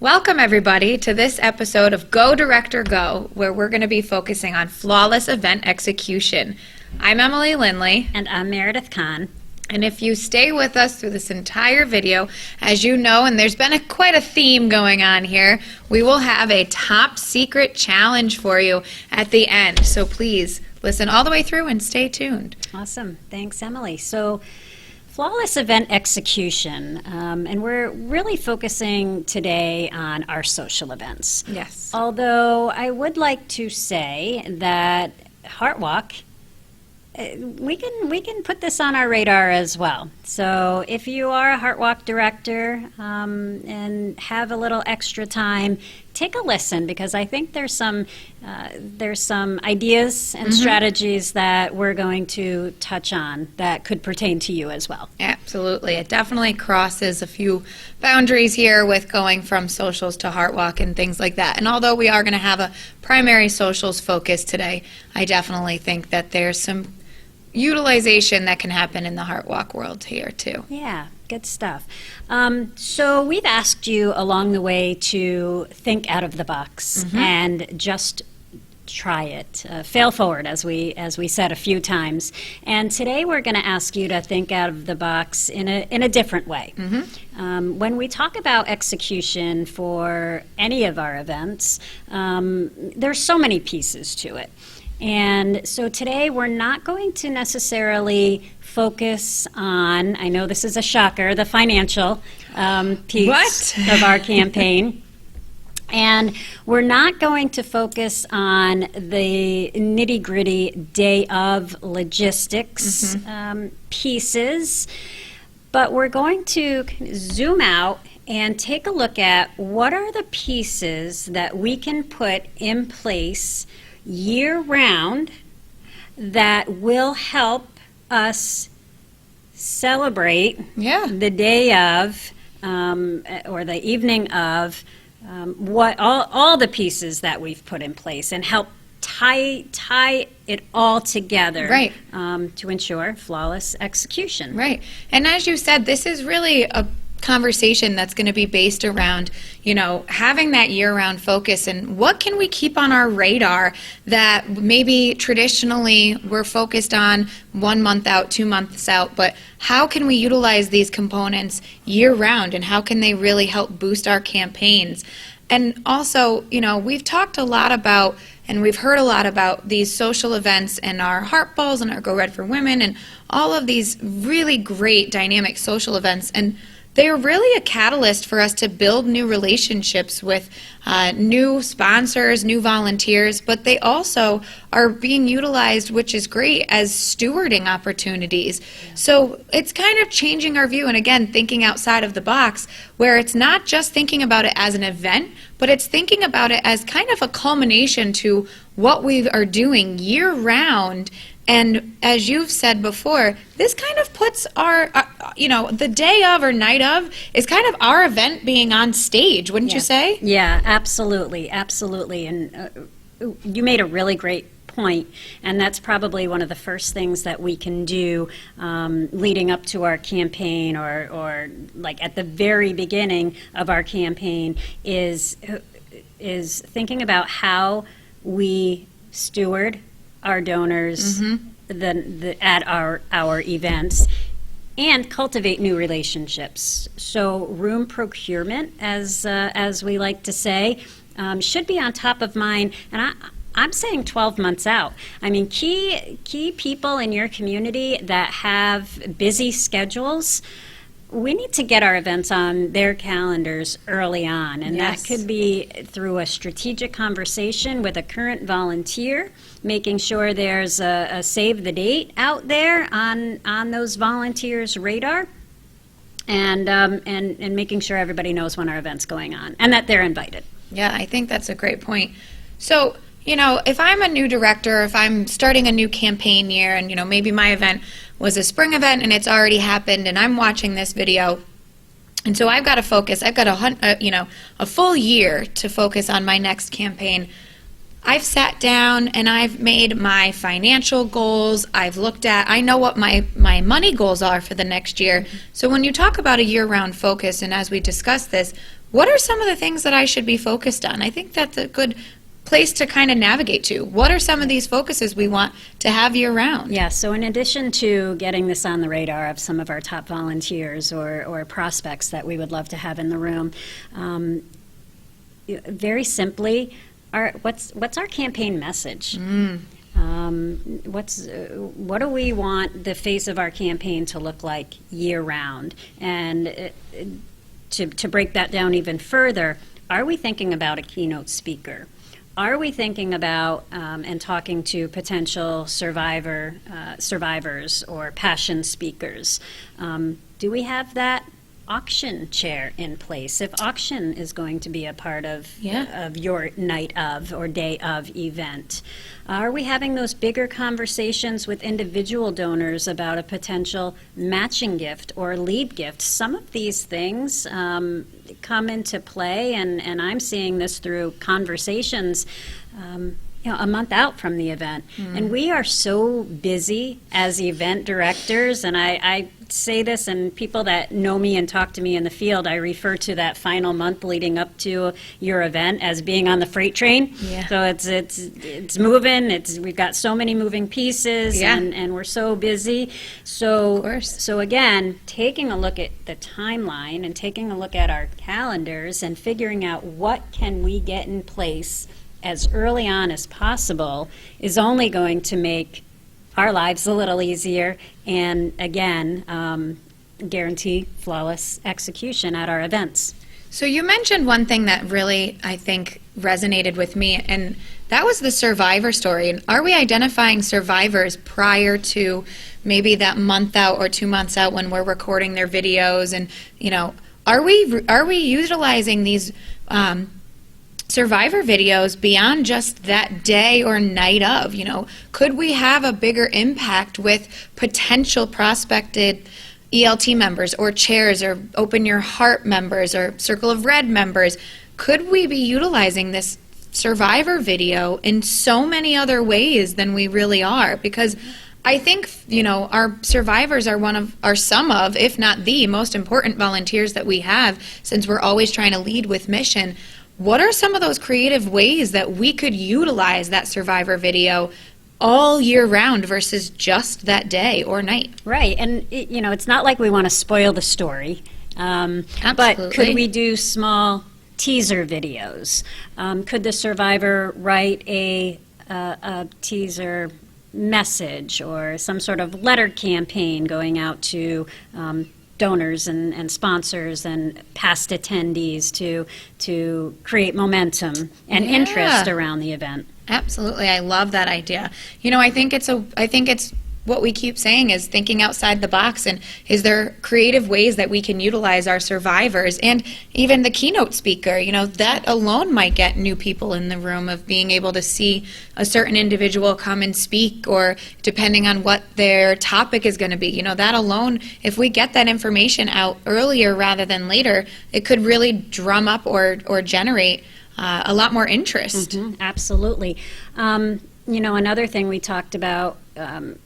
Welcome, everybody, to this episode of Go Director Go, where we're going to be focusing on flawless event execution. I'm Emily Lindley. And I'm Meredith Kahn. And if you stay with us through this entire video, as you know, and there's been quite a theme going on here, we will have a top secret challenge for you at the end. So please listen all the way through and stay tuned. Awesome. Thanks, Emily. So, flawless event execution, and we're really focusing today on our social events. Yes. Although I would like to say that Heart Walk, we can put this on our radar as well. So if you are a Heart Walk director and have a little extra time, take a listen, because I think there's some ideas and strategies that we're going to touch on that could pertain to you as well. Absolutely. It definitely crosses a few boundaries here with going from socials to Heart Walk and things like that. And although we are going to have a primary socials focus today, I definitely think that there's some utilization that can happen in the Heart Walk world here too. Yeah, good stuff. So we've asked you along the way to think out of the box and just try it. Fail forward, as we said a few times. And today we're going to ask you to think out of the box in a different way. When we talk about execution for any of our events, there's so many pieces to it. And so today we're not going to necessarily focus on, I know this is a shocker, the financial piece of our campaign. And we're not going to focus on the nitty-gritty day of logistics pieces, but we're going to zoom out and take a look at what are the pieces that we can put in place year-round that will help us celebrate the day of or the evening of what all the pieces that we've put in place, and help tie it all together to ensure flawless execution. Right. And as you said, this is really a conversation that's going to be based around, having that year-round focus and what can we keep on our radar that maybe traditionally we're focused on 1 month out, 2 months out, but how can we utilize these components year-round, and how can they really help boost our campaigns? And also, we've talked a lot about, and we've heard a lot about these social events and our Heart Balls and our Go Red for Women and all of these really great dynamic social events. And they are really a catalyst for us to build new relationships with new sponsors, new volunteers, but they also are being utilized, which is great, as stewarding opportunities. So it's kind of changing our view, and again, thinking outside of the box, where it's not just thinking about it as an event, but it's thinking about it as kind of a culmination to what we are doing year-round. And as you've said before, this kind of puts our, the day of or night of is kind of our event being on stage, wouldn't you say? Yeah, absolutely, absolutely. And you made a really great point, and that's probably one of the first things that we can do leading up to our campaign, or like at the very beginning of our campaign, is thinking about how we steward our donors at our events, and cultivate new relationships. So room procurement, as we like to say, should be on top of mind. And I'm saying 12 months out. I mean, key people in your community that have busy schedules, we need to get our events on their calendars early on, and that could be through a strategic conversation with a current volunteer, making sure there's a save the date out there on those volunteers' radar, and making sure everybody knows when our event's going on and that they're invited. Yeah, I think that's a great point. So, if I'm a new director, if I'm starting a new campaign year, and maybe my event was a spring event and it's already happened, and I'm watching this video, and so I've got to focus. I've got a full year to focus on my next campaign. I've sat down and I've made my financial goals. I know what my money goals are for the next year. So when you talk about a year-round focus, and as we discuss this, what are some of the things that I should be focused on? I think that's a good place to kind of navigate to. What are some of these focuses we want to have year round? Yeah, so in addition to getting this on the radar of some of our top volunteers or prospects that we would love to have in the room, very simply, what's our campaign message? What do we want the face of our campaign to look like year round? And to break that down even further, are we thinking about a keynote speaker? Are we thinking about and talking to potential survivors or passion speakers? Do we have that auction chair in place? If auction is going to be a part of your night of or day of event, are we having those bigger conversations with individual donors about a potential matching gift or lead gift? Some of these things come into play, and I'm seeing this through conversations a month out from the event. And we are so busy as event directors, and I say this, and people that know me and talk to me in the field, I refer to that final month leading up to your event as being on the freight train. Yeah. So it's moving. We've got so many moving pieces, and we're so busy. So again, taking a look at the timeline and taking a look at our calendars and figuring out what can we get in place as early on as possible is only going to make our lives a little easier and, again, guarantee flawless execution at our events. So you mentioned one thing that really, I think, resonated with me, and that was the survivor story. And are we identifying survivors prior to maybe that month out or 2 months out when we're recording their videos? And, are we utilizing these survivor videos beyond just that day or night of? Could we have a bigger impact with potential prospected ELT members or chairs or Open Your Heart members or Circle of Red members? Could we be utilizing this survivor video in so many other ways than we really are? Because I think, our survivors are some of, if not the most important volunteers that we have, since we're always trying to lead with mission. What are some of those creative ways that we could utilize that survivor video all year round versus just that day or night? Right, and it's not like we want to spoil the story, but could we do small teaser videos? Could the survivor write a teaser message or some sort of letter campaign going out to donors and sponsors and past attendees to create momentum and interest around the event? Absolutely, I love that idea. I think it's what we keep saying is thinking outside the box, and is there creative ways that we can utilize our survivors and even the keynote speaker? That alone might get new people in the room of being able to see a certain individual come and speak, or depending on what their topic is going to be. That alone, if we get that information out earlier rather than later, it could really drum up or generate a lot more interest. Absolutely. Another thing we talked about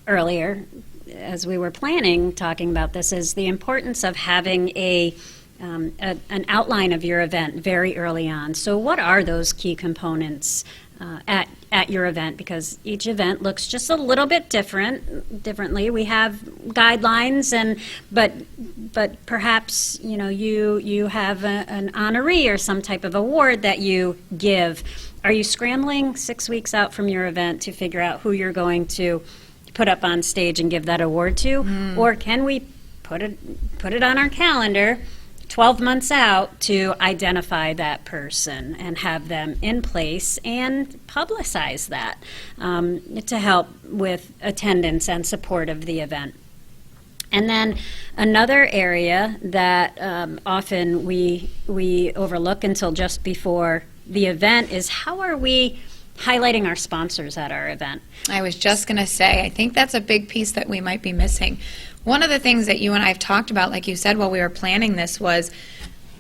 earlier as we were talking about this, is the importance of having an outline of your event very early on. So what are those key components at your event? Because each event looks just a little bit differently. We have guidelines, but perhaps you have an honoree or some type of award that you give. Are you scrambling 6 weeks out from your event to figure out who you're going to put up on stage and give that award to? Or can we put it on our calendar 12 months out to identify that person and have them in place and publicize that to help with attendance and support of the event? And then another area that often we overlook until just before the event is, how are we highlighting our sponsors at our event? I was just going to say, I think that's a big piece that we might be missing. One of the things that you and I have talked about, like you said, while we were planning this, was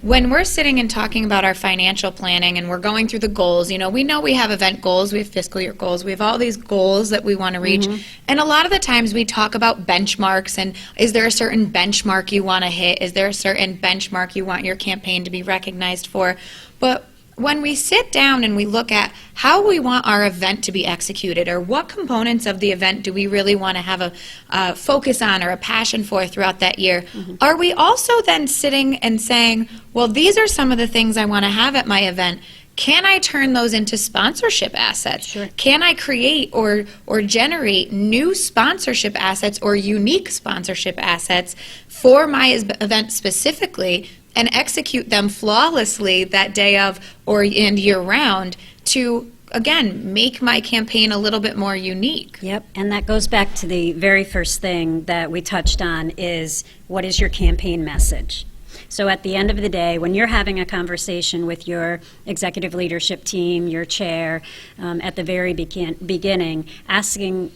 when we're sitting and talking about our financial planning and we're going through the goals, we know we have event goals, we have fiscal year goals, we have all these goals that we want to reach. And a lot of the times we talk about benchmarks and is there a certain benchmark you want to hit? Is there a certain benchmark you want your campaign to be recognized for? But when we sit down and we look at how we want our event to be executed, or what components of the event do we really want to have a focus on or a passion for throughout that year, are we also then sitting and saying, well, these are some of the things I want to have at my event. Can I turn those into sponsorship assets? Sure. Can I create or generate new sponsorship assets or unique sponsorship assets for my event specifically, and execute them flawlessly that day of and year round to, again, make my campaign a little bit more unique? Yep, and that goes back to the very first thing that we touched on is, what is your campaign message? So at the end of the day, when you're having a conversation with your executive leadership team, your chair, at the very beginning, asking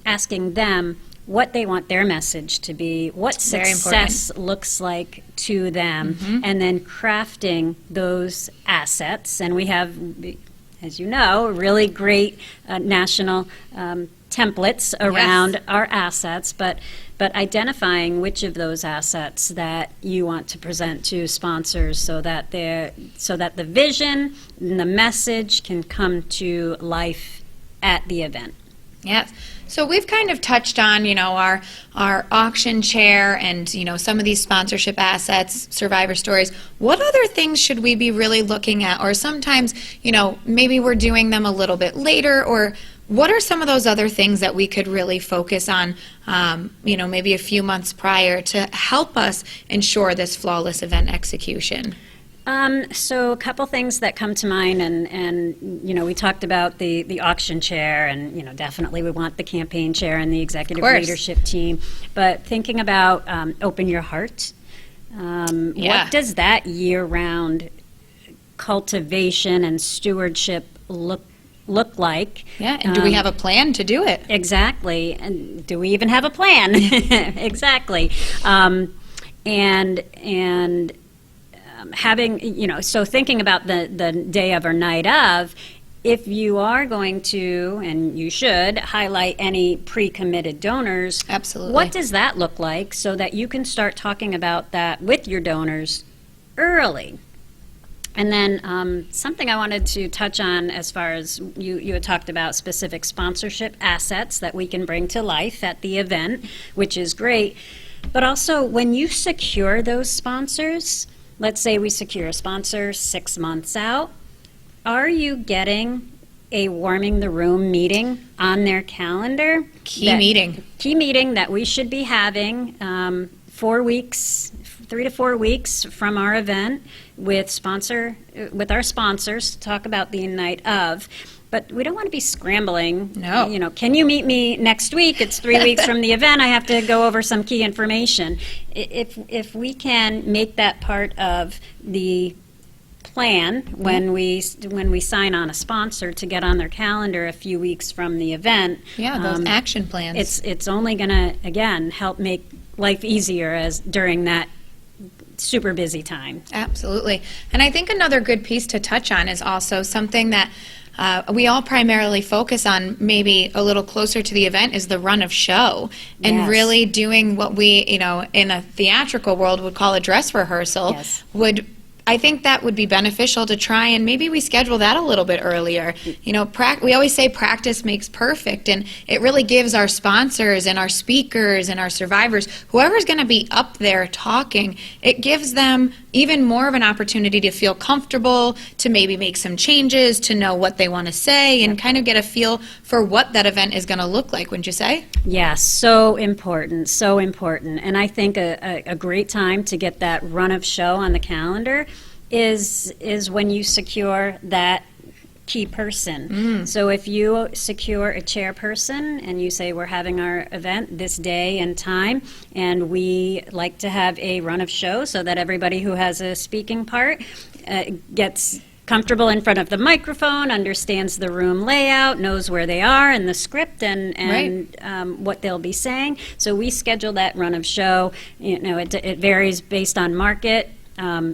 them what they want their message to be, what Very success looks like to them, and then crafting those assets. And we have, as you know, really great national templates around our assets, but identifying which of those assets that you want to present to sponsors so that the vision and the message can come to life at the event. Yes. So we've kind of touched on, our auction chair and, some of these sponsorship assets, survivor stories. What other things should we be really looking at? Or sometimes, maybe we're doing them a little bit later, or what are some of those other things that we could really focus on, maybe a few months prior to help us ensure this flawless event execution? So a couple things that come to mind, and we talked about the auction chair, and definitely we want the campaign chair and the executive leadership team. But thinking about open your heart, what does that year-round cultivation and stewardship look like? Yeah, and do we have a plan to do it? Exactly, and do we even have a plan? Exactly, and having, so thinking about the day of or night of, if you are going to, and you should, highlight any pre-committed donors, Absolutely. What does that look like so that you can start talking about that with your donors early? And then something I wanted to touch on as far as you had talked about specific sponsorship assets that we can bring to life at the event, which is great. But also, when you secure those sponsors, let's say we secure a sponsor 6 months out, are you getting a warming the room meeting on their calendar? Key meeting that we should be having 4 weeks, 3 to 4 weeks from our event with our sponsors to talk about the night of. But we don't want to be scrambling. No. Can you meet me next week? It's 3 weeks from the event. I have to go over some key information. If we can make that part of the plan when we sign on a sponsor to get on their calendar a few weeks from the event. Yeah, those action plans. It's only going to, again, help make life easier during that super busy time. Absolutely. And I think another good piece to touch on is also something that we all primarily focus on maybe a little closer to the event is the run of show, and really doing what we, in a theatrical world would call a dress rehearsal. I think that would be beneficial to try, and maybe we schedule that a little bit earlier. We always say practice makes perfect, and it really gives our sponsors and our speakers and our survivors, whoever's going to be up there talking, it gives them even more of an opportunity to feel comfortable, to maybe make some changes, to know what they want to say, and kind of get a feel for what that event is going to look like, wouldn't you say? Yes, so important, so important. And I think a great time to get that run of show on the calendar is when you secure that key person. So if you secure a chairperson and you say, we're having our event this day and time, and we like to have a run of show so that everybody who has a speaking part gets comfortable in front of the microphone, understands the room layout, knows where they are and the script and what they'll be saying. So we schedule that run of show. It varies based on market.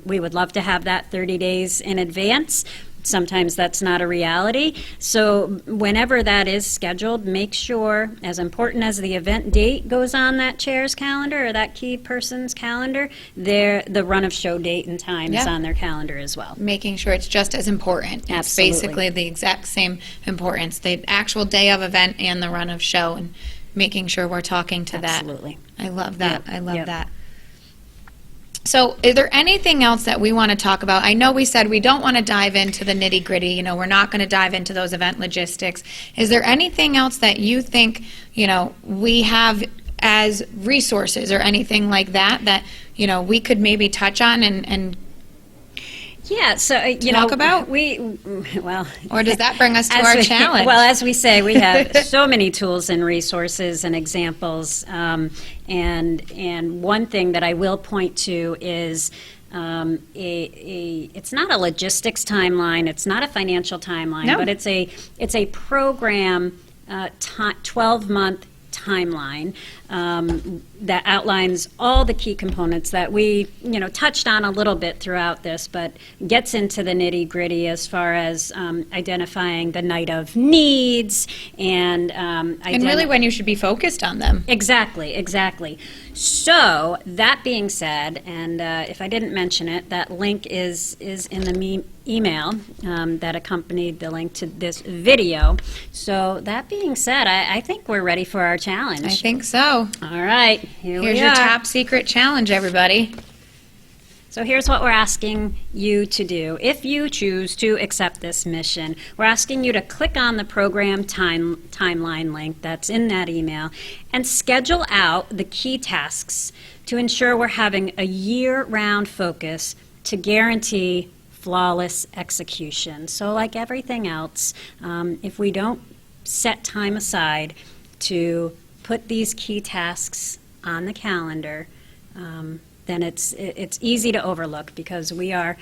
We would love to have that 30 days in advance. Sometimes that's not a reality. So whenever that is scheduled, make sure, as important as the event date goes on that chair's calendar or that key person's calendar, the run of show date and time is Yeah. on their calendar as well. Making sure it's just as important. It's Absolutely. basically the exact same importance, the actual day of event and the run of show, and making sure we're talking to that. Absolutely. I love that. Yep, I love yep. that. So is there anything else that we want to talk about? I know we said we don't want to dive into the nitty gritty, we're not going to dive into those event logistics. Is there anything else that you think, we have as resources or anything like that, we could maybe touch on and Yeah, so, Talk about? well. or does that bring us to As our we- challenge? Well, as we say, we have so many tools and resources and examples. And one thing that I will point to is it's not a logistics timeline, it's not a financial timeline, No. but it's a program 12-month timeline that outlines all the key components that we, touched on a little bit throughout this, but gets into the nitty gritty as far as identifying the night of needs and and really when you should be focused on them. Exactly. So that being said, and if I didn't mention it, that link is in the email that accompanied the link to this video. So that being said, I think we're ready for our challenge. I think so. All right, here Here's we your are. top secret challenge, everybody. So here's what we're asking you to do. If you choose to accept this mission, we're asking you to click on the program timeline link that's in that email and schedule out the key tasks to ensure we're having a year-round focus to guarantee flawless execution. So like everything else, if we don't set time aside to put these key tasks on the calendar, then it's easy to overlook because we are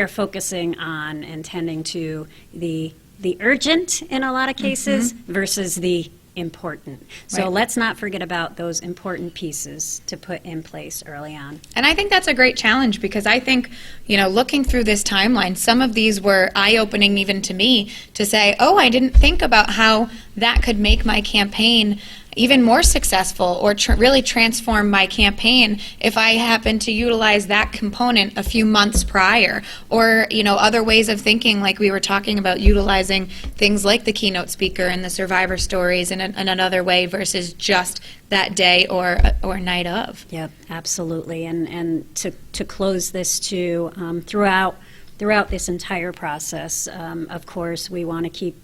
focusing on and tending to the urgent in a lot of cases versus the important. So Right. let's not forget about those important pieces to put in place early on. And I think that's a great challenge because I think, looking through this timeline, some of these were eye-opening even to me to say, oh, I didn't think about how that could make my campaign even more successful or really transform my campaign if I happen to utilize that component a few months prior. Or, other ways of thinking, like we were talking about utilizing things like the keynote speaker and the survivor stories in another way versus just that day or night of. Yep, absolutely. And to close this too, throughout this entire process, of course, we want to keep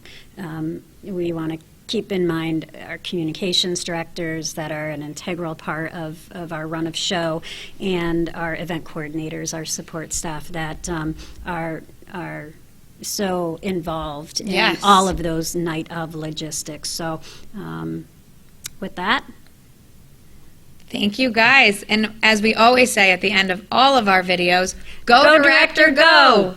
in mind our communications directors that are an integral part of our run of show, and our event coordinators, our support staff that are so involved in Yes. all of those night of logistics. So with that, Thank you, guys. And as we always say at the end of all of our videos, go director, go!